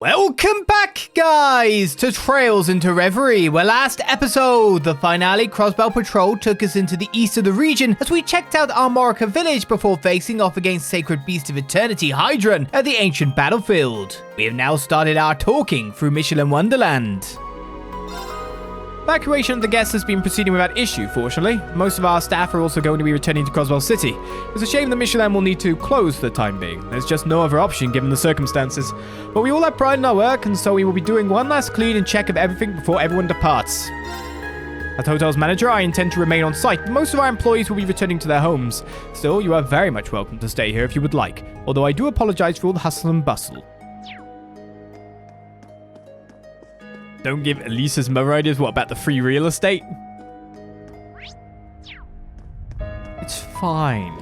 Welcome back, guys, to Trails into Reverie, where last episode, the finale Crossbell Patrol took us into the east of the region as we checked out Armorica village before facing off against Sacred Beast of Eternity Hydron at the ancient battlefield. We have now started our talking through Mishelam Wonderland. Evacuation of the guests has been proceeding without issue, fortunately. Most of our staff are also going to be returning to Crossbell City. It's a shame that Mishelam will need to close for the time being. There's just no other option given the circumstances. But we all have pride in our work, and so we will be doing one last clean and check of everything before everyone departs. As hotel's manager, I intend to remain on site, but most of our employees will be returning to their homes. Still, you are very much welcome to stay here if you would like, although I do apologize for all the hustle and bustle. Don't give Elisa's mother ideas. What about the free real estate? It's fine.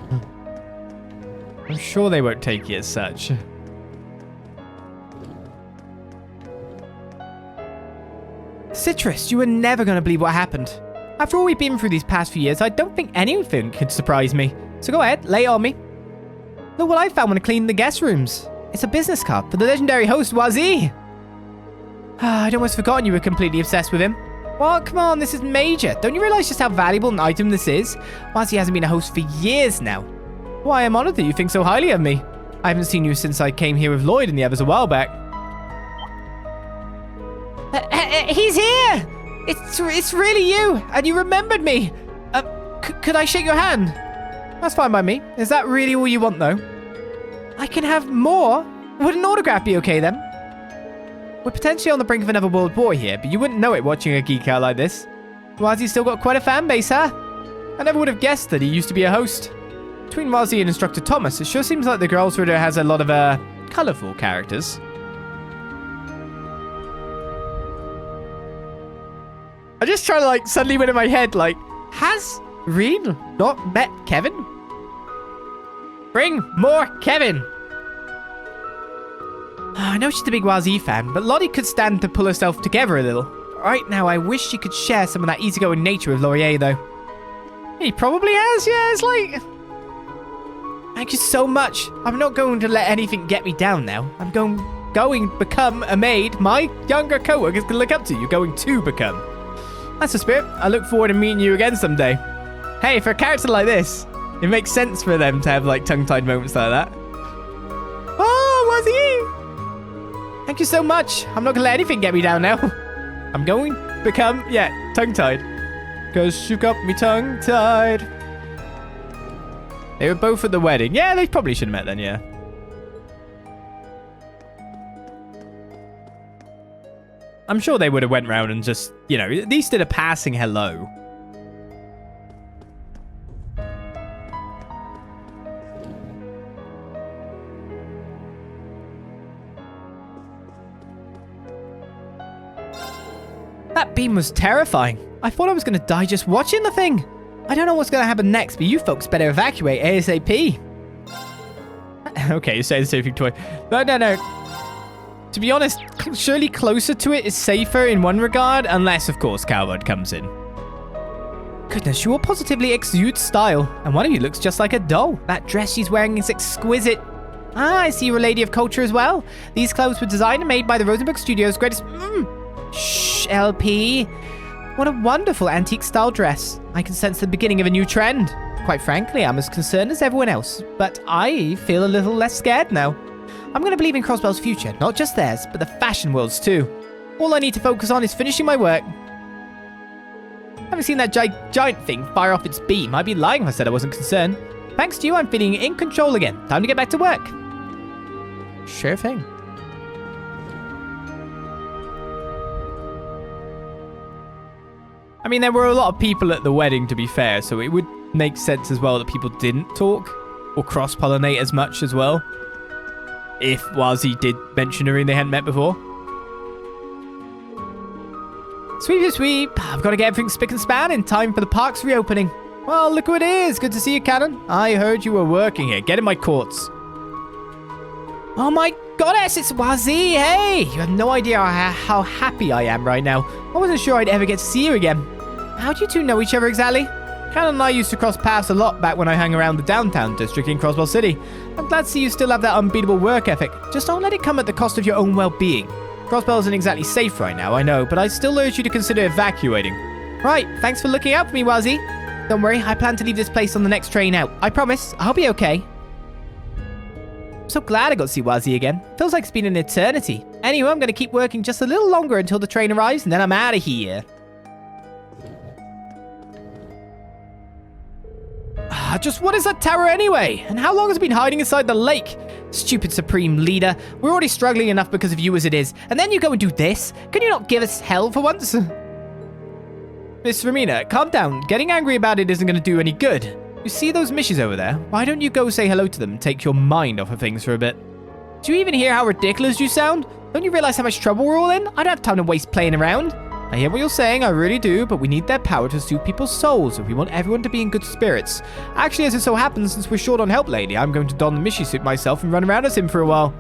I'm sure they won't take it as such. Citrus, you were never going to believe what happened. After all we've been through these past few years, I don't think anything could surprise me. So go ahead, lay it on me. Look what I found when I cleaned the guest rooms. It's a business card for the legendary host Wazi. I'd almost forgotten you were completely obsessed with him. What? Come on, this is major. Don't you realize just how valuable an item this is? Wazi hasn't been a host for years now. Why, I'm honored that you think so highly of me. I haven't seen you since I came here with Lloyd and the others a while back. He's here! It's really you, and you remembered me. Could I shake your hand? That's fine by me. Is that really all you want, though? I can have more? Would an autograph be okay, then? We're potentially on the brink of another world war here, but you wouldn't know it watching a geek out like this. Wazi's still got quite a fan base, huh? I never would have guessed that he used to be a host. Between Wazi and Instructor Thomas, it sure seems like the Girls' Ritter has a lot of, colourful characters. I just try to, suddenly went in my head, has Rean not met Kevin? Bring more Kevin! I know she's a big Wazi fan, but Lottie could stand to pull herself together a little. Right now, I wish she could share some of that easygoing nature with Laurier, though. He probably has, yeah, it's like... Thank you so much. I'm not going to let anything get me down now. I'm going to become a maid my younger co-workers can look up to. You're going to become. That's the spirit. I look forward to meeting you again someday. Hey, for a character like this, it makes sense for them to have, tongue-tied moments like that. Oh, Wazi! Thank you so much. I'm not going to let anything get me down now. I'm going to become, tongue-tied. Because you got me tongue-tied. They were both at the wedding. Yeah, they probably should have met then, yeah. I'm sure they would have went round and just, at least did a passing hello. That beam was terrifying. I thought I was going to die just watching the thing. I don't know what's going to happen next, but you folks better evacuate ASAP. Okay, you're saying the same thing twice. No. To be honest, surely closer to it is safer in one regard, unless, of course, Coward comes in. Goodness, you all positively exude style, and one of you looks just like a doll. That dress she's wearing is exquisite. Ah, I see you're a lady of culture as well. These clothes were designed and made by the Rosenberg Studios' greatest... Shh, LP. What a wonderful antique-style dress. I can sense the beginning of a new trend. Quite frankly, I'm as concerned as everyone else, but I feel a little less scared now. I'm going to believe in Crossbell's future, not just theirs, but the fashion world's too. All I need to focus on is finishing my work. Having seen that giant thing fire off its beam, I'd be lying if I said I wasn't concerned. Thanks to you, I'm feeling in control again. Time to get back to work. Sure thing. I mean, there were a lot of people at the wedding, to be fair, so it would make sense as well that people didn't talk or cross-pollinate as much as well. If Wazi did mention her and they hadn't met before. Sweep. I've got to get everything spick and span in time for the park's reopening. Well, look who it is. Good to see you, Cannon. I heard you were working here. Get in my courts. Oh my goddess, it's Wazi. Hey, you have no idea how happy I am right now. I wasn't sure I'd ever get to see you again. How do you two know each other exactly? Cannon and I used to cross paths a lot back when I hung around the downtown district in Crossbell City. I'm glad to see you still have that unbeatable work ethic. Just don't let it come at the cost of your own well-being. Crossbell isn't exactly safe right now, I know, but I still urge you to consider evacuating. Right, thanks for looking out for me, Wazzy. Don't worry, I plan to leave this place on the next train out. I promise, I'll be okay. I'm so glad I got to see Wazzy again. Feels like it's been an eternity. Anyway, I'm going to keep working just a little longer until the train arrives, and then I'm out of here. Just what is that tower anyway? And how long has it been hiding inside the lake? Stupid Supreme Leader. We're already struggling enough because of you as it is. And then you go and do this? Can you not give us hell for once? Miss Romina, calm down. Getting angry about it isn't going to do any good. You see those mishes over there? Why don't you go say hello to them and take your mind off of things for a bit? Do you even hear how ridiculous you sound? Don't you realize how much trouble we're all in? I don't have time to waste playing around. I hear what you're saying, I really do, but we need their power to soothe people's souls if we want everyone to be in good spirits. Actually, as it so happens, since we're short on help lately, I'm going to don the Mishi suit myself and run around as him for a while.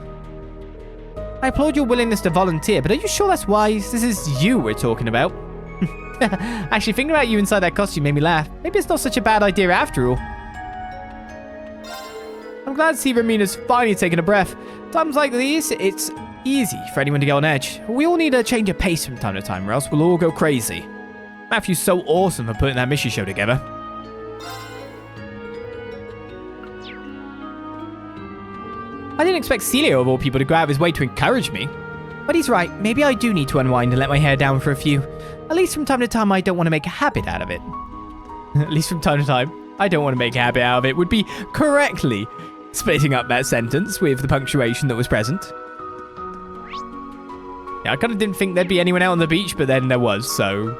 I applaud your willingness to volunteer, but are you sure that's wise? This is you we're talking about. Actually, thinking about you inside that costume made me laugh. Maybe it's not such a bad idea after all. I'm glad to see Ramina's finally taking a breath. Times like these, it's easy for anyone to get on edge. We all need a change of pace from time to time, or else we'll all go crazy. Matthew's so awesome for putting that Mishi show together. I didn't expect Celio of all people to go out of his way to encourage me. But he's right, maybe I do need to unwind and let my hair down for a few. At least from time to time, I don't want to make a habit out of it. At least from time to time, I don't want to make a habit out of it would be correctly splitting up that sentence with the punctuation that was present. Yeah, I kind of didn't think there'd be anyone out on the beach, but then there was, so...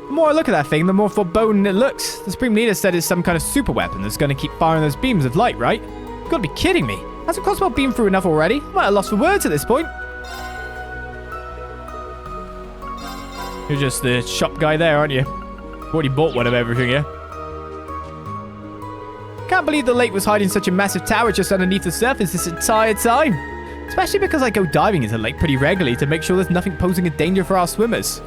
The more I look at that thing, the more foreboding it looks. The Supreme Leader said it's some kind of super weapon that's going to keep firing those beams of light, right? You've got to be kidding me. Hasn't Crossbell been through enough already? I might have lost for words at this point. You're just the shop guy there, aren't you? Already bought one of everything here. Can't believe the lake was hiding such a massive tower just underneath the surface this entire time. Especially because I go diving into the lake pretty regularly to make sure there's nothing posing a danger for our swimmers.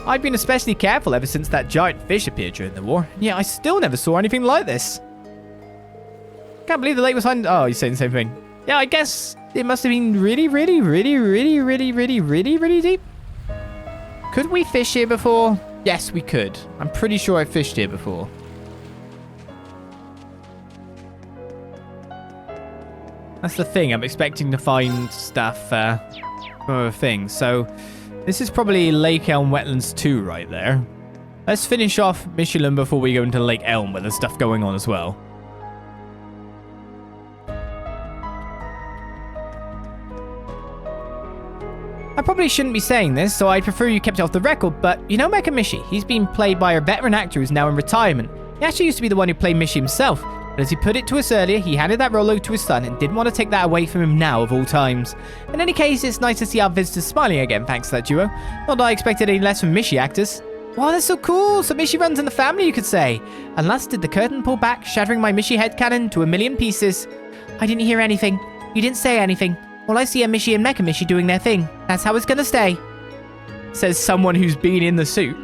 I've been especially careful ever since that giant fish appeared during the war, and yet I still never saw anything like this. Can't believe the lake was hiding... Oh, he's saying the same thing. Yeah, I guess it must have been really deep. Could we fish here before? Yes, we could. I'm pretty sure I fished here before. That's the thing. I'm expecting to find stuff from other things. So this is probably Lake Elm Wetlands 2 right there. Let's finish off Mishelam before we go into Lake Elm where there's stuff going on as well. I probably shouldn't be saying this, so I'd prefer you kept it off the record, but you know Mecha Mishi? He's been played by a veteran actor who's now in retirement. He actually used to be the one who played Mishi himself, but as he put it to us earlier, he handed that role over to his son and didn't want to take that away from him now of all times. In any case, it's nice to see our visitors smiling again thanks to that duo. Not that I expected any less from Mishi actors. Wow, that's so cool! So Mishi runs in the family, you could say. And last did the curtain pull back, shattering my Mishi headcanon to a million pieces. I didn't hear anything. You didn't say anything. All I see are Mishi and Mecha Mishi doing their thing. That's how it's gonna stay. Says someone who's been in the suit.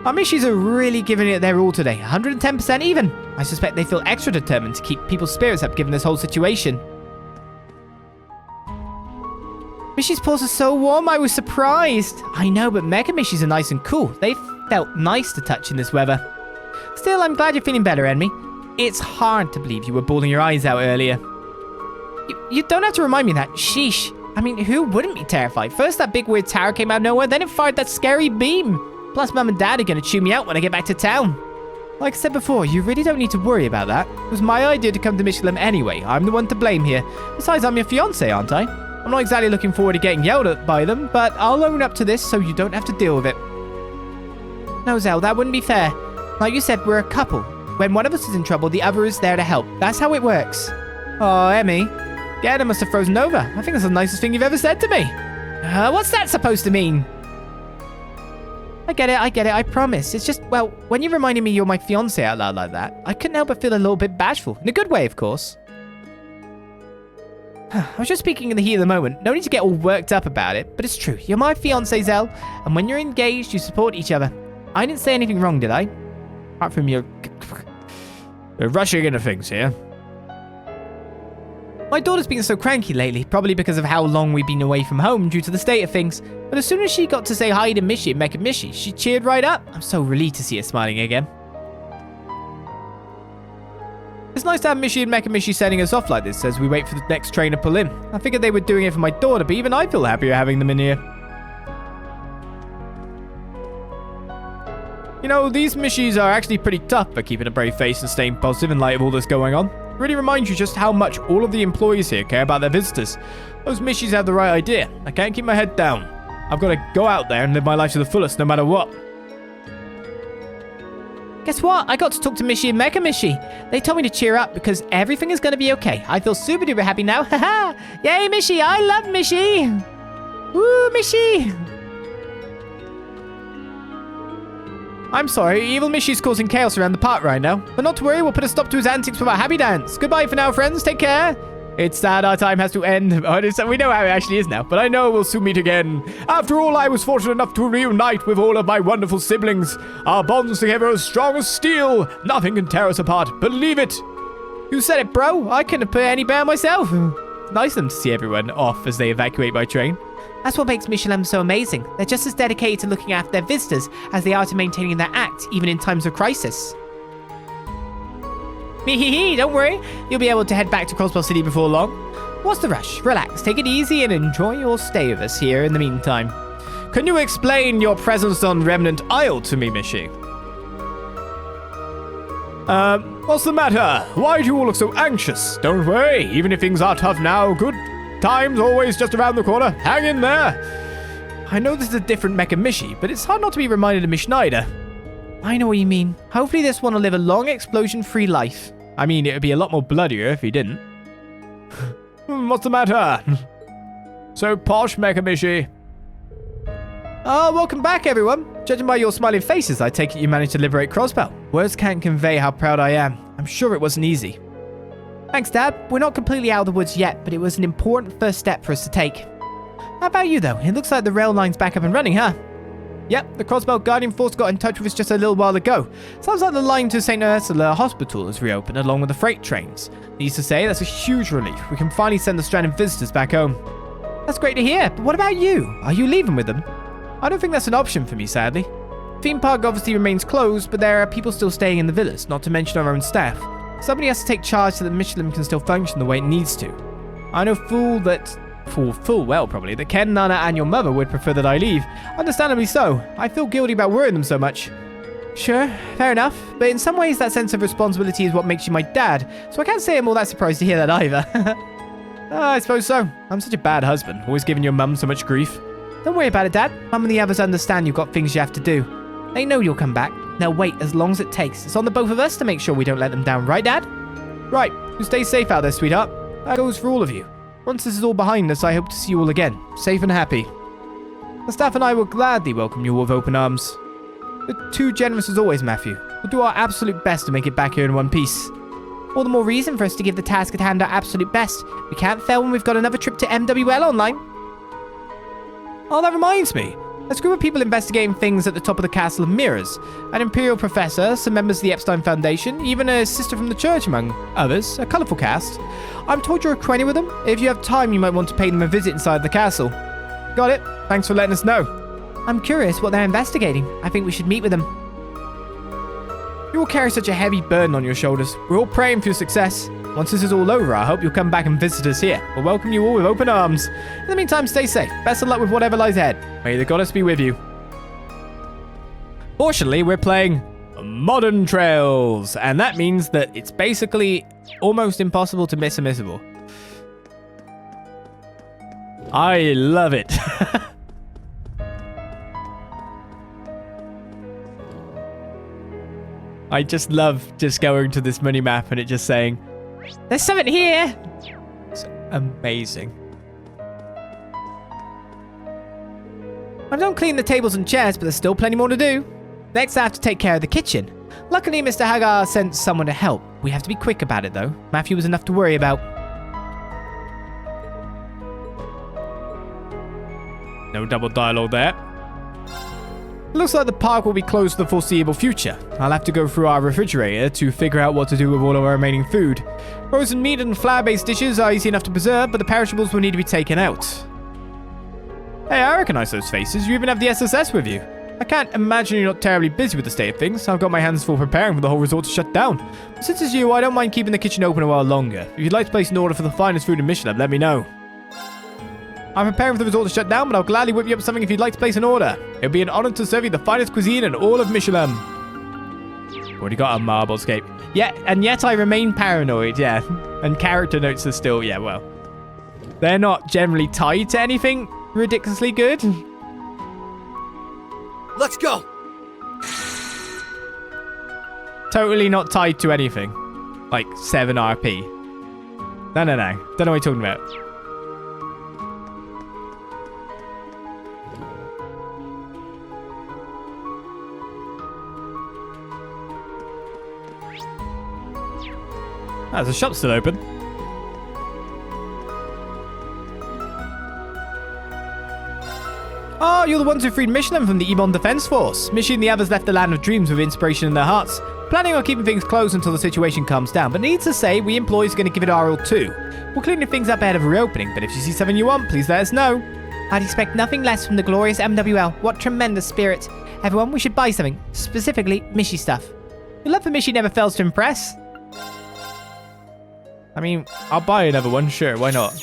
Our Mishis are really giving it their all today. 110% even. I suspect they feel extra determined to keep people's spirits up given this whole situation. Mishi's paws are so warm, I was surprised. I know, but Mecha Mishis are nice and cool. They felt nice to touch in this weather. Still, I'm glad you're feeling better, Enmi. It's hard to believe you were bawling your eyes out earlier. You don't have to remind me of that. Sheesh. I mean, who wouldn't be terrified? First that big weird tower came out of nowhere, then it fired that scary beam. Plus, Mum and Dad are going to chew me out when I get back to town. Like I said before, you really don't need to worry about that. It was my idea to come to Mishelam anyway. I'm the one to blame here. Besides, I'm your fiancé, aren't I? I'm not exactly looking forward to getting yelled at by them, but I'll own up to this so you don't have to deal with it. No, Zell, that wouldn't be fair. Like you said, we're a couple. When one of us is in trouble, the other is there to help. That's how it works. Oh, Emmy. Gator must have frozen over. I think that's the nicest thing you've ever said to me. What's that supposed to mean? I get it, I promise. It's just, well, when you reminded me you're my fiancé out loud like that, I couldn't help but feel a little bit bashful. In a good way, of course. I was just speaking in the heat of the moment. No need to get all worked up about it, but it's true. You're my fiancé, Zell, and when you're engaged, you support each other. I didn't say anything wrong, did I? Apart from your... We're rushing into things here. My daughter's been so cranky lately, probably because of how long we've been away from home due to the state of things. But as soon as she got to say hi to Mishi and Mecha Mishi, she cheered right up. I'm so relieved to see her smiling again. It's nice to have Mishi and Mecha Mishi sending us off like this as we wait for the next train to pull in. I figured they were doing it for my daughter, but even I feel happier having them in here. You know, these Mishis are actually pretty tough for keeping a brave face and staying positive in light of all this going on. It really reminds you just how much all of the employees here care about their visitors. Those Mishis have the right idea. I can't keep my head down. I've got to go out there and live my life to the fullest no matter what. Guess what? I got to talk to Mishi and Mecha Mishi. They told me to cheer up because everything is going to be okay. I feel super duper happy now. Haha! Yay, Mishi! I love Mishi! Woo, Mishi! I'm sorry, evil Mishi's causing chaos around the park right now. But not to worry, we'll put a stop to his antics with our happy dance. Goodbye for now, friends. Take care. It's sad our time has to end. We know how it actually is now, but I know we'll soon meet again. After all, I was fortunate enough to reunite with all of my wonderful siblings. Our bonds together are as strong as steel. Nothing can tear us apart. Believe it. You said it, bro. I couldn't have put it any better myself. Nice of them to see everyone off as they evacuate by train. That's what makes Mishelam so amazing. They're just as dedicated to looking after their visitors as they are to maintaining their act, even in times of crisis. Hee, don't worry. You'll be able to head back to Crossbell City before long. What's the rush? Relax, take it easy, and enjoy your stay with us here in the meantime. Can you explain your presence on Remnant Isle to me, Mishi? What's the matter? Why do you all look so anxious? Don't worry, even if things are tough now, good time's always just around the corner. Hang in there. I know this is a different Mecha Mishi, but it's hard not to be reminded of Miss Schneider. I know what you mean. Hopefully this one will live a long, explosion-free life. I mean, it would be a lot more bloodier if he didn't. What's the matter? So posh, Mecha Mishi. Welcome back, everyone. Judging by your smiling faces, I take it you managed to liberate Crossbell. Words can't convey how proud I am. I'm sure it wasn't easy. Thanks, Dad. We're not completely out of the woods yet, but it was an important first step for us to take. How about you, though? It looks like the rail line's back up and running, huh? Yep, the Crossbell Guardian Force got in touch with us just a little while ago. Sounds like the line to St. Ursula Hospital has reopened along with the freight trains. Needless to say, that's a huge relief. We can finally send the stranded visitors back home. That's great to hear, but what about you? Are you leaving with them? I don't think that's an option for me, sadly. Theme park obviously remains closed, but there are people still staying in the villas, not to mention our own staff. Somebody has to take charge so that Mishelam can still function the way it needs to. I know full well probably, that Ken, Nana, and your mother would prefer that I leave. Understandably so. I feel guilty about worrying them so much. Sure, fair enough. But in some ways, that sense of responsibility is what makes you my dad, so I can't say I'm all that surprised to hear that either. I suppose so. I'm such a bad husband, always giving your mum so much grief. Don't worry about it, Dad. Mum and the others understand you've got things you have to do. They know you'll come back. They'll wait as long as it takes. It's on the both of us to make sure we don't let them down, right, Dad? Right. You stay safe out there, sweetheart. That goes for all of you. Once this is all behind us, I hope to see you all again, safe and happy. The staff and I will gladly welcome you all with open arms. You're too generous as always, Matthew. We'll do our absolute best to make it back here in one piece. All the more reason for us to give the task at hand our absolute best. We can't fail when we've got another trip to MWL online. Oh, that reminds me. There's a group of people investigating things at the top of the Castle of Mirrors. An Imperial Professor, some members of the Epstein Foundation, even a sister from the church among others. A colourful cast. I'm told you're acquainted with them. If you have time, you might want to pay them a visit inside the castle. Got it. Thanks for letting us know. I'm curious what they're investigating. I think we should meet with them. You all carry such a heavy burden on your shoulders. We're all praying for your success. Once this is all over, I hope you'll come back and visit us here. We'll welcome you all with open arms. In the meantime, stay safe. Best of luck with whatever lies ahead. May the goddess be with you. Fortunately, we're playing Modern Trails, and that means that it's basically almost impossible to miss a missable. I love it. I just love just going to this mini map and it just saying, there's something here. It's amazing. I've done cleaning the tables and chairs, but there's still plenty more to do. Next, I have to take care of the kitchen. Luckily, Mr. Hagar sent someone to help. We have to be quick about it, though. Matthew was enough to worry about. No double dialogue there. It looks like the park will be closed for the foreseeable future. I'll have to go through our refrigerator to figure out what to do with all of our remaining food. Frozen meat and flour-based dishes are easy enough to preserve, but the perishables will need to be taken out. Hey, I recognize those faces. You even have the SSS with you. I can't imagine you're not terribly busy with the state of things. I've got my hands full preparing for the whole resort to shut down. But since it's you, I don't mind keeping the kitchen open a while longer. If you'd like to place an order for the finest food in Mishelam, let me know. I'm preparing for the resort to shut down, but I'll gladly whip you up something if you'd like to place an order. It'll be an honor to serve you the finest cuisine in all of Mishelam. Already got a marble scape. Yeah, and yet I remain paranoid, yeah. And character notes are still, yeah, well. They're not generally tied to anything ridiculously good. Let's go! Totally not tied to anything. Like 7 RP. No. Don't know what you're talking about. Ah, the shop's still open. Oh, you're the ones who freed Mishelam from the Ebon Defense Force. Mishi and the others left the Land of Dreams with inspiration in their hearts, planning on keeping things closed until the situation calms down. But needs to say, we employees are going to give it our all too. We're cleaning things up ahead of reopening, but if you see something you want, please let us know. I'd expect nothing less from the glorious MWL. What tremendous spirit. Everyone, we should buy something. Specifically, Mishi stuff. Your love for Mishi never fails to impress. I mean, I'll buy another one, sure, why not?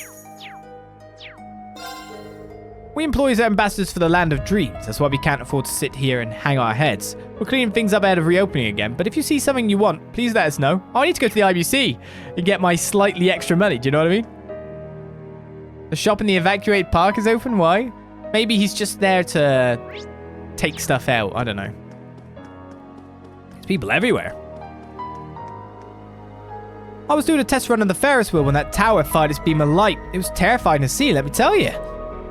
We employees are ambassadors for the Land of Dreams. That's why we can't afford to sit here and hang our heads. We're cleaning things up ahead of reopening again, but if you see something you want, please let us know. I need to go to the IBC and get my slightly extra money, do you know what I mean? The shop in the evacuated park is open, why? Maybe he's just there to take stuff out, I don't know. There's people everywhere. I was doing a test run on the Ferris wheel when that tower fired its beam of light. It was terrifying to see, let me tell you.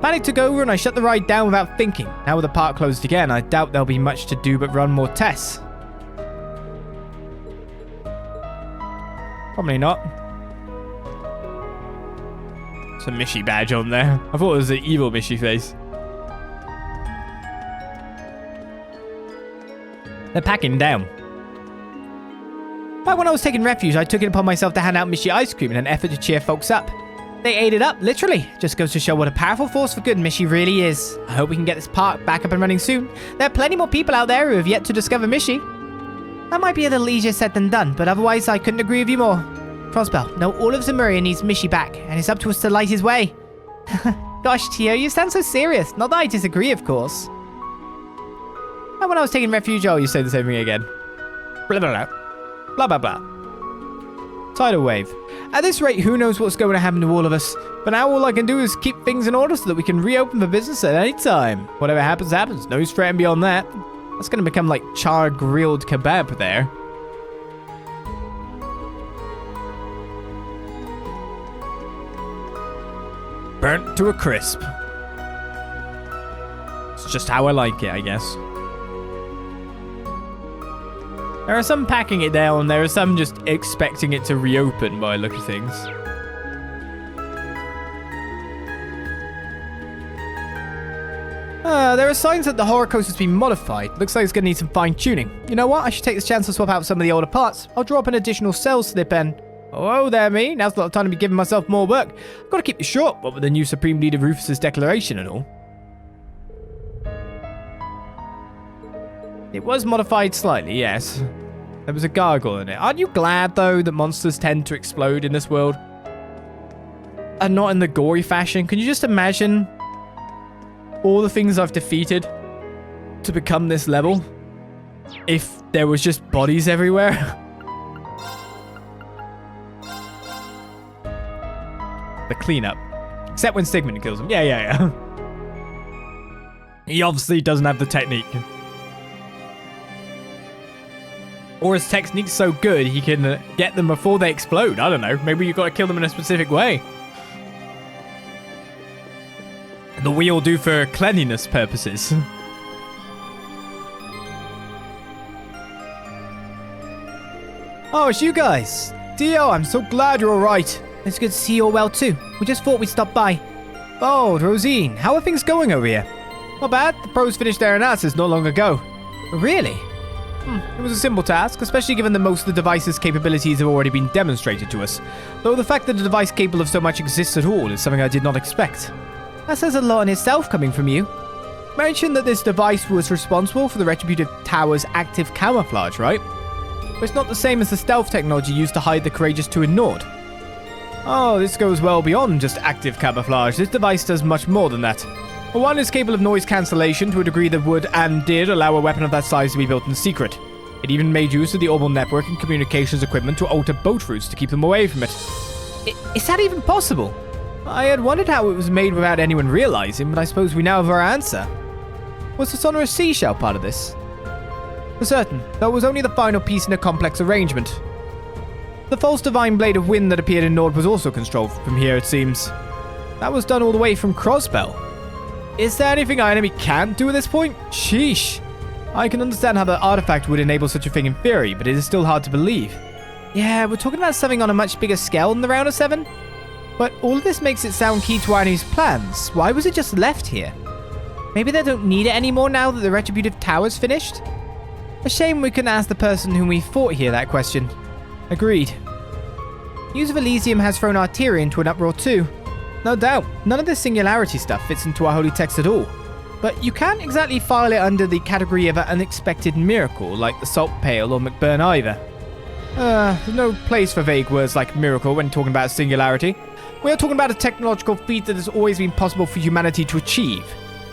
Panic took over and I shut the ride down without thinking. Now with the park closed again, I doubt there'll be much to do but run more tests. Probably not. It's a Mishi badge on there. I thought it was an evil Mishi face. They're packing down. Back when I was taking refuge, I took it upon myself to hand out Mishi ice cream in an effort to cheer folks up. They ate it up, literally. Just goes to show what a powerful force for good Mishi really is. I hope we can get this park back up and running soon. There are plenty more people out there who have yet to discover Mishi. That might be a little easier said than done, but otherwise I couldn't agree with you more. Crossbell, no, all of Zamuria needs Mishi back, and it's up to us to light his way. Gosh, Tio, you sound so serious. Not that I disagree, of course. And when I was taking refuge, oh, you say the same thing again. Blah, blah, blah. Blah, blah, blah. Tidal wave. At this rate, who knows what's going to happen to all of us. But now all I can do is keep things in order so that we can reopen for business at any time. Whatever happens, happens. No use fretting beyond that. That's going to become like char-grilled kebab there. Burnt to a crisp. It's just how I like it, I guess. There are some packing it down, there are some just expecting it to reopen by the look of things. There are signs that the horror coaster has been modified. Looks like it's going to need some fine-tuning. You know what? I should take this chance to swap out some of the older parts. I'll draw up an additional cell slip and... Oh, there me. Now's not the time to be giving myself more work. I've got to keep it short, what with the new Supreme Leader Rufus's declaration and all. It was modified slightly, yes. There was a gargoyle in it. Aren't you glad, though, that monsters tend to explode in this world? And not in the gory fashion? Can you just imagine all the things I've defeated to become this level? If there was just bodies everywhere? The cleanup. Except when Stigman kills him. Yeah. He obviously doesn't have the technique. Or his technique's so good, he can get them before they explode. I don't know. Maybe you've got to kill them in a specific way. The wheel do for cleanliness purposes. Oh, it's you guys. Dio, I'm so glad you're all right. It's good to see you all well too. We just thought we'd stop by. Oh, Rosine, how are things going over here? Not bad. The pros finished their analysis not long ago. Really? It was a simple task, especially given that most of the device's capabilities have already been demonstrated to us. Though the fact that a device capable of so much exists at all is something I did not expect. That says a lot in itself coming from you. Mentioned that this device was responsible for the Retributive Tower's active camouflage, right? But it's not the same as the stealth technology used to hide the Courageous 2 in Nord. Oh, this goes well beyond just active camouflage. This device does much more than that. For one, it's capable of noise cancellation to a degree that would and did allow a weapon of that size to be built in secret. It even made use of the orbital network and communications equipment to alter boat routes to keep them away from it. Is that even possible? I had wondered how it was made without anyone realizing, but I suppose we now have our answer. Was the sonorous seashell part of this? For certain, though it was only the final piece in a complex arrangement. The false divine blade of wind that appeared in Nord was also controlled from here, it seems. That was done all the way from Crossbell. Is there anything our enemy can't do at this point? Sheesh. I can understand how the artifact would enable such a thing in theory, but it is still hard to believe. Yeah, we're talking about something on a much bigger scale than the Round of 7. But all of this makes it sound key to our enemy's plans. Why was it just left here? Maybe they don't need it anymore now that the Retributive Tower's finished? A shame we couldn't ask the person whom we fought here that question. Agreed. Use of Elysium has thrown Arteria into an uproar too. No doubt, none of this singularity stuff fits into our holy text at all. But you can't exactly file it under the category of an unexpected miracle like the Salt Pail or McBurn either. There's no place for vague words like miracle when talking about singularity. We are talking about a technological feat that has always been possible for humanity to achieve.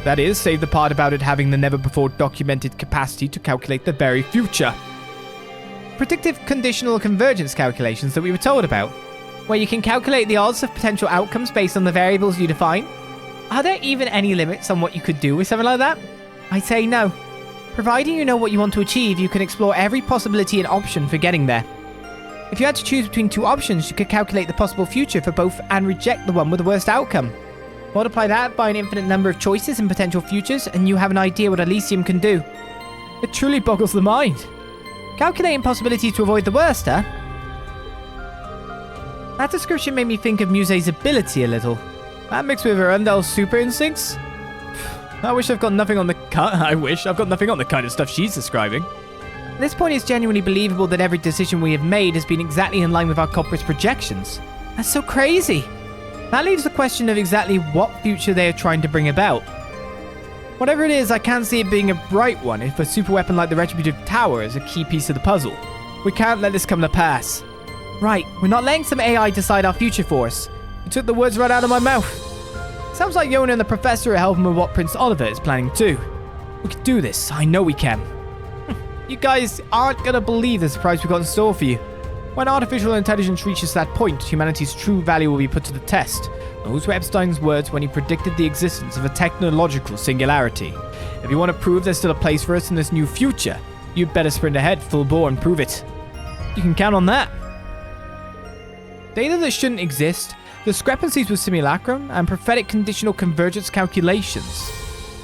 That is, save the part about it having the never-before-documented capacity to calculate the very future. Predictive conditional convergence calculations that we were told about, where you can calculate the odds of potential outcomes based on the variables you define. Are there even any limits on what you could do with something like that? I'd say no. Providing you know what you want to achieve, you can explore every possibility and option for getting there. If you had to choose between two options, you could calculate the possible future for both and reject the one with the worst outcome. Multiply that by an infinite number of choices and potential futures, and you have an idea what Elysium can do. It truly boggles the mind. Calculating possibilities to avoid the worst, huh? That description made me think of Muse's ability a little. That mixed with Arundel's super instincts? I wish I've got nothing on the kind of stuff she's describing. At this point, it's genuinely believable that every decision we have made has been exactly in line with our culprit's projections. That's so crazy. That leaves the question of exactly what future they are trying to bring about. Whatever it is, I can't see it being a bright one if a super weapon like the Retributive Tower is a key piece of the puzzle. We can't let this come to pass. Right, we're not letting some AI decide our future for us. You took the words right out of my mouth. Sounds like Yona and the Professor are helping with what Prince Oliver is planning too. We can do this, I know we can. You guys aren't gonna believe the surprise we got in store for you. When artificial intelligence reaches that point, humanity's true value will be put to the test. Those were Epstein's words when he predicted the existence of a technological singularity. If you want to prove there's still a place for us in this new future, you'd better sprint ahead full bore and prove it. You can count on that. Data that shouldn't exist, discrepancies with simulacrum, and prophetic conditional convergence calculations.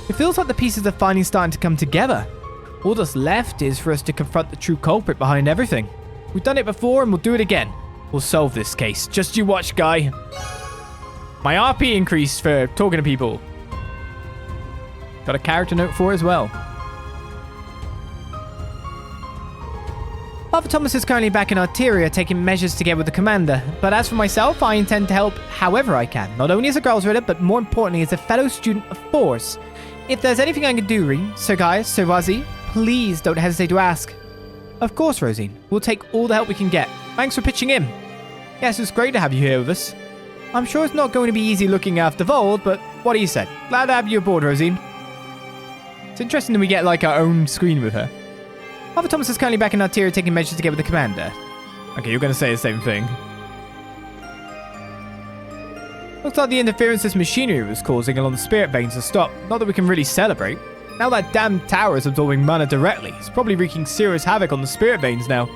It feels like the pieces are finally starting to come together. All that's left is for us to confront the true culprit behind everything. We've done it before and we'll do it again. We'll solve this case. Just you watch, guy. My RP increased for talking to people. Got a character note for it as well. Father Thomas is currently back in Arteria taking measures together with the commander, but as for myself, I intend to help however I can, not only as a girls' reader, but more importantly as a fellow student of Force. If there's anything I can do, Rean, Sir Gaius, Sir Wazi, please don't hesitate to ask. Of course, Rosine. We'll take all the help we can get. Thanks for pitching in. Yes, it's great to have you here with us. I'm sure it's not going to be easy looking after Vold, but what do you say? Glad to have you aboard, Rosine. It's interesting that we get like our own screen with her. Father Thomas is currently back in Arteria taking measures together with the commander. Okay, you're going to say the same thing. Looks like the interference this machinery was causing along the spirit veins to stop. Not that we can really celebrate. Now that damn tower is absorbing mana directly. It's probably wreaking serious havoc on the spirit veins now.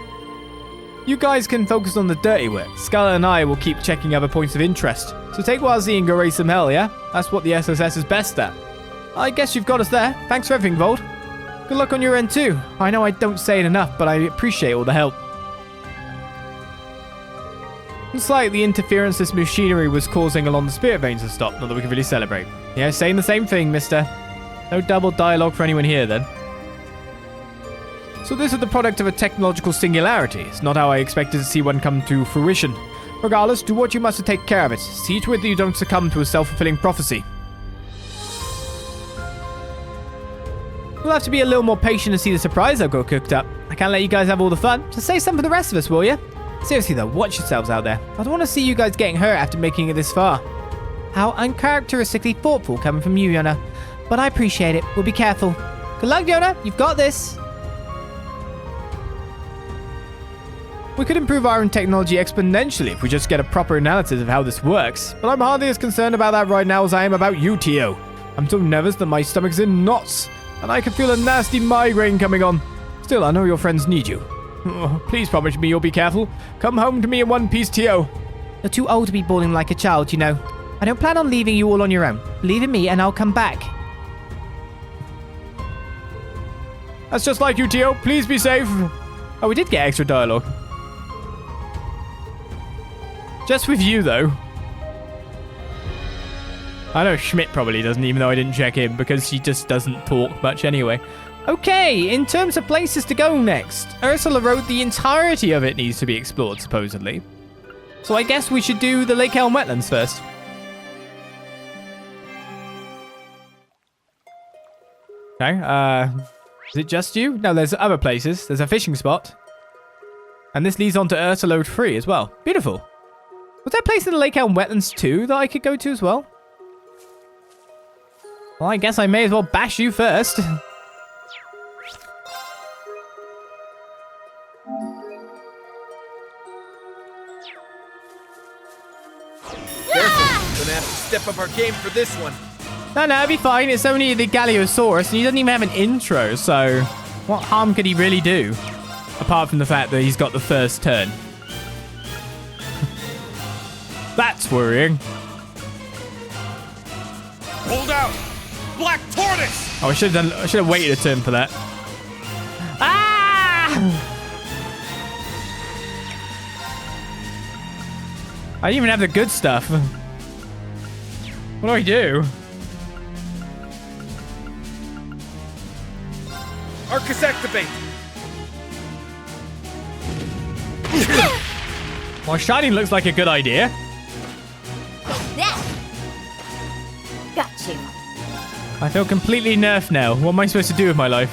You guys can focus on the dirty work. Scarlet and I will keep checking other points of interest. So take Wazi and go raise some hell, yeah? That's what the SSS is best at. I guess you've got us there. Thanks for everything, Vold. Good luck on your end too. I know I don't say it enough, but I appreciate all the help. Looks like the interference this machinery was causing along the spirit veins has stopped, not that we can really celebrate. Yeah, saying the same thing, mister. No double dialogue for anyone here, then. So this is the product of a technological singularity. It's not how I expected to see one come to fruition. Regardless, do what you must to take care of it. See to it that you don't succumb to a self-fulfilling prophecy. You'll have to be a little more patient to see the surprise I've got cooked up. I can't let you guys have all the fun, so save some for the rest of us, will you? Seriously though, watch yourselves out there. I don't want to see you guys getting hurt after making it this far. How uncharacteristically thoughtful coming from you, Yona. But I appreciate it. We'll be careful. Good luck, Yona. You've got this. We could improve our own technology exponentially if we just get a proper analysis of how this works. But I'm hardly as concerned about that right now as I am about you, Tio. I'm so nervous that my stomach's in knots. And I can feel a nasty migraine coming on. Still, I know your friends need you. Oh, please promise me you'll be careful. Come home to me in one piece, Tio. You're too old to be bawling like a child, you know. I don't plan on leaving you all on your own. Believe in me and I'll come back. That's just like you, Tio. Please be safe. Oh, we did get extra dialogue. Just with you, though. I know Schmidt probably doesn't, even though I didn't check in, because she just doesn't talk much anyway. Okay, in terms of places to go next, Ursula wrote the entirety of it needs to be explored, supposedly. So I guess we should do the Lake Elm Wetlands first. Okay, is it just you? No, there's other places. There's a fishing spot. And this leads on to Ursula 3 as well. Beautiful. Was there a place in the Lake Elm Wetlands too that I could go to as well? Well, I guess I may as well bash you first. Careful, gonna have to step up our game for this one. No, it'll be fine. It's only the Galliosaurus, and he doesn't even have an intro, so what harm could he really do? Apart from the fact that he's got the first turn. That's worrying. Hold out! Black Tortoise! Oh, I should have waited a turn for that. Ah! I didn't even have the good stuff. What do I do? Arcus activate! Well, shining looks like a good idea. That. Got you. I feel completely nerfed now. What am I supposed to do with my life?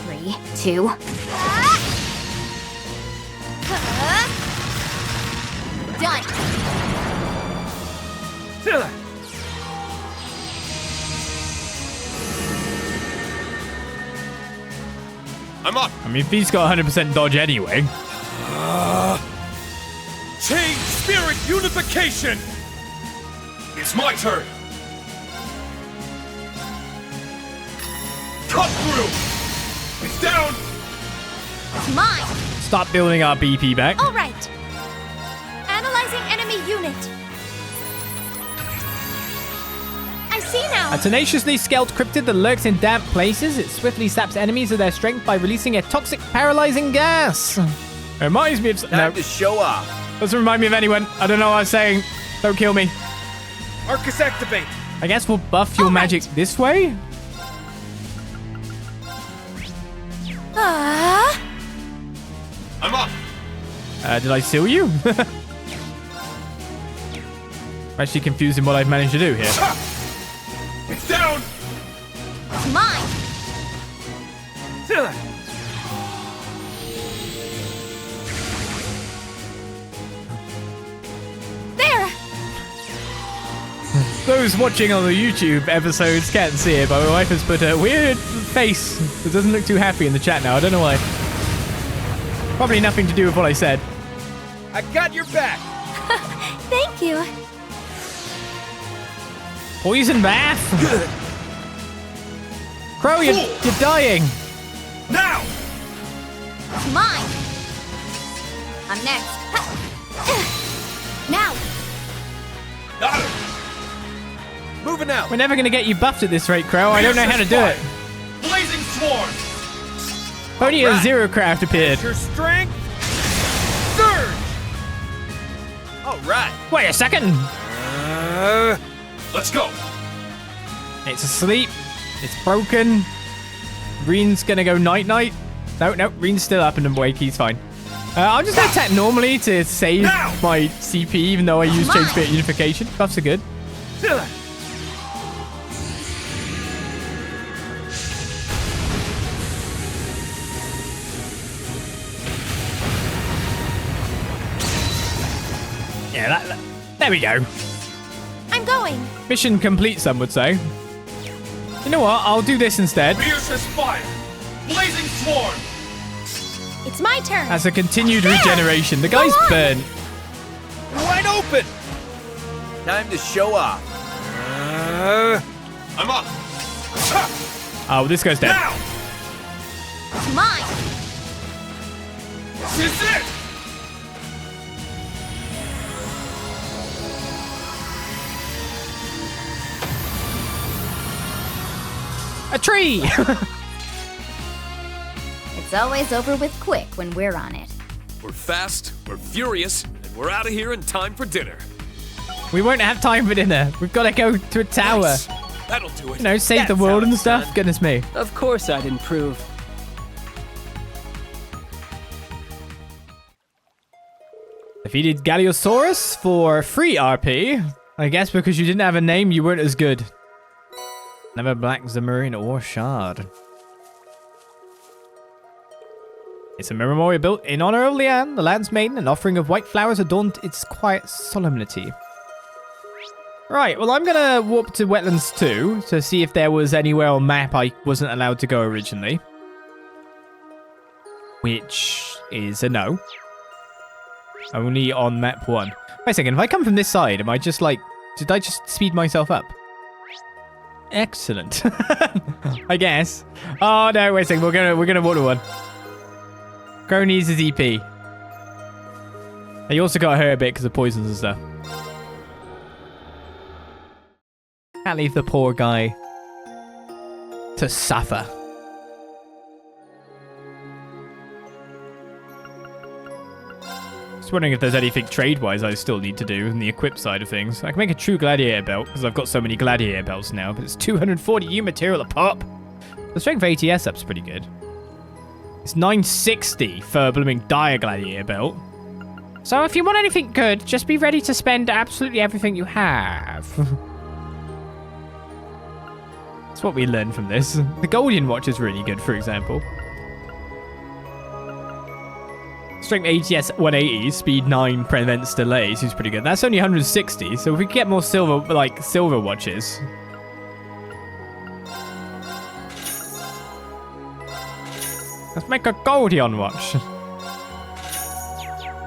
3, 2. Done. I'm up. I mean, he's got 100% dodge anyway. Change spirit unification! It's my turn! Cut through! It's down! It's mine. Stop building our BP back. All right. Analyzing enemy unit. I see now. A tenaciously scaled cryptid that lurks in damp places. It swiftly saps enemies of their strength by releasing a toxic, paralyzing gas. It reminds me of... Time to show off. Doesn't remind me of anyone. I don't know what I'm saying. Don't kill me. Arcus activate! I guess we'll buff your magic this way? I'm up! Did I seal you? Actually confusing what I've managed to do here. It's down! It's mine. There. Those watching on the YouTube episodes can't see it, but my wife has put a weird face that doesn't look too happy in the chat now. I don't know why. Probably nothing to do with what I said. I got your back! Thank you. Poison bath? Crow, you're dying. Now! It's mine. I'm next. Now. Got it! Moving out! We're never going to get you buffed at this rate, Crow. I don't know how to do it. Blazing Swarm! Only a zero craft appeared. Your strength! Surge! Alright! Wait a second. Let's go! It's asleep. It's broken. Rean's gonna go night-night. No, Rean's still up and awake. He's fine. I'm just gonna attack normally to save my CP, even though I use Chain Spirit Unification. Buffs are good. Yeah, there we go. I'm going. Mission complete, some would say. You know what? I'll do this instead. Fiercest fire! Blazing swarm! It's my turn. As a continued regeneration. The guy's burnt. Wide open! Time to show off. I'm up. Oh, this guy's dead. Now! It's mine. This is it! A tree! It's always over with quick when we're on it. We're fast, we're furious, and we're out of here in time for dinner. We won't have time for dinner. We've got to go to a tower. Nice. That'll do it. You know, save the world and stuff. Goodness me. Of course I'd improve. Defeated Galliosaurus for free RP. I guess because you didn't have a name, you weren't as good. Never Black Zamorin or Shard. It's a memorial built in honor of Leanne, the land's maiden. An offering of white flowers adorned its quiet solemnity. Right, well, I'm going to warp to Wetlands 2 to see if there was anywhere on map I wasn't allowed to go originally. Which is a no. Only on map 1. Wait a second, if I come from this side, am I just like... Did I just speed myself up? Excellent. I guess. Oh, no, wait a second. We're gonna water one. Crow needs his EP. He also got hurt a bit because of poisons and stuff. Can't leave the poor guy to suffer. Just wondering if there's anything trade-wise I still need to do in the equip side of things. I can make a true gladiator belt because I've got so many gladiator belts now, but it's 240 U material a pop. The strength of ATS up's pretty good. It's 960 for a blooming dire gladiator belt. So if you want anything good, just be ready to spend absolutely everything you have. That's what we learned from this. The Goldian watch is really good, for example. Strength ATS 180, speed 9 prevents delays. He's pretty good. That's only 160, so if we could get more silver, like silver watches. Let's make a Goldion watch.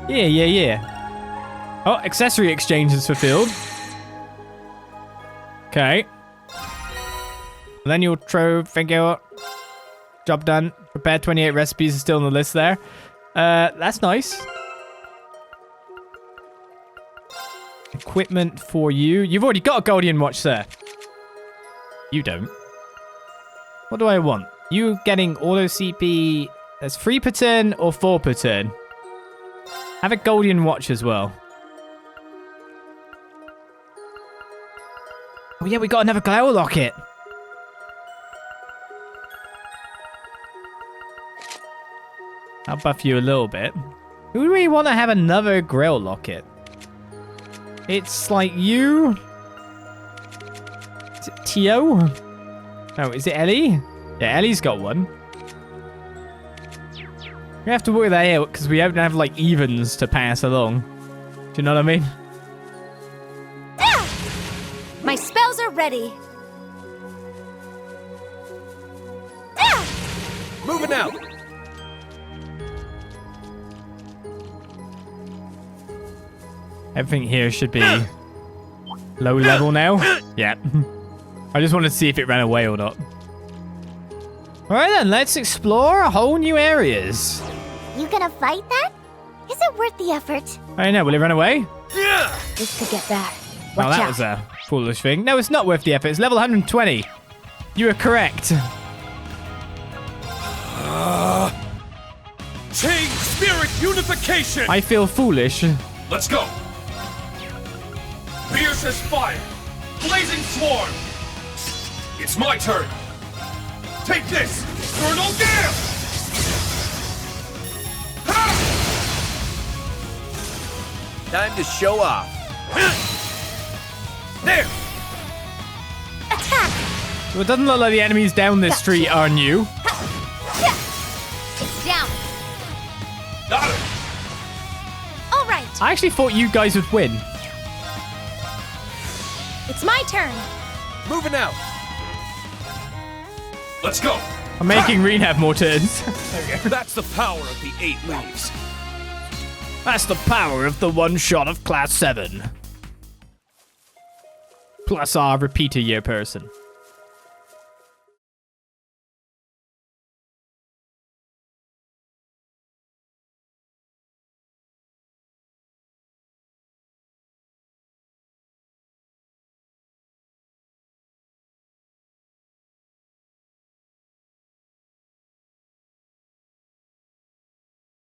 Yeah. Oh, accessory exchange is fulfilled. Okay. Millennial Trove, thank you. Job done. Prepare 28 recipes is still on the list there. That's nice. Equipment for you. You've already got a Goldion watch, sir. You don't. What do I want? You getting auto CP as 3 per turn or 4 per turn? Have a Goldion watch as well. Oh yeah, we got another glow locket. I'll buff you a little bit. Who do we want to have another Grail Locket? It's like you. Is it Tio? No, is it Ellie? Yeah, Ellie's got one. We have to work that out because we don't have like evens to pass along. Do you know what I mean? Ah! My spells are ready. Ah! Moving out! Everything here should be low level now. Yeah. I just wanted to see if it ran away or not. Alright then, let's explore whole new areas. You gonna fight that? Is it worth the effort? I don't know, will it run away? This could get bad. Well, Watch that out. was a foolish thing. No, it's not worth the effort. It's level 120. You were correct. Chain Spirit Unification! I feel foolish. Let's go! Fiercest fire! Blazing swarm! It's my turn. Take this, Infernal Gale! Ha! Time to show off. There! Attack! So it doesn't look like the enemies down this street are new. It's down. Got it! All right, I actually thought you guys would win. it's my turn. Moving out. Let's go! I'm making Rean have more turns. That's the power of the 8 leaves. That's the power of the one shot of class 7. Plus our repeater year person.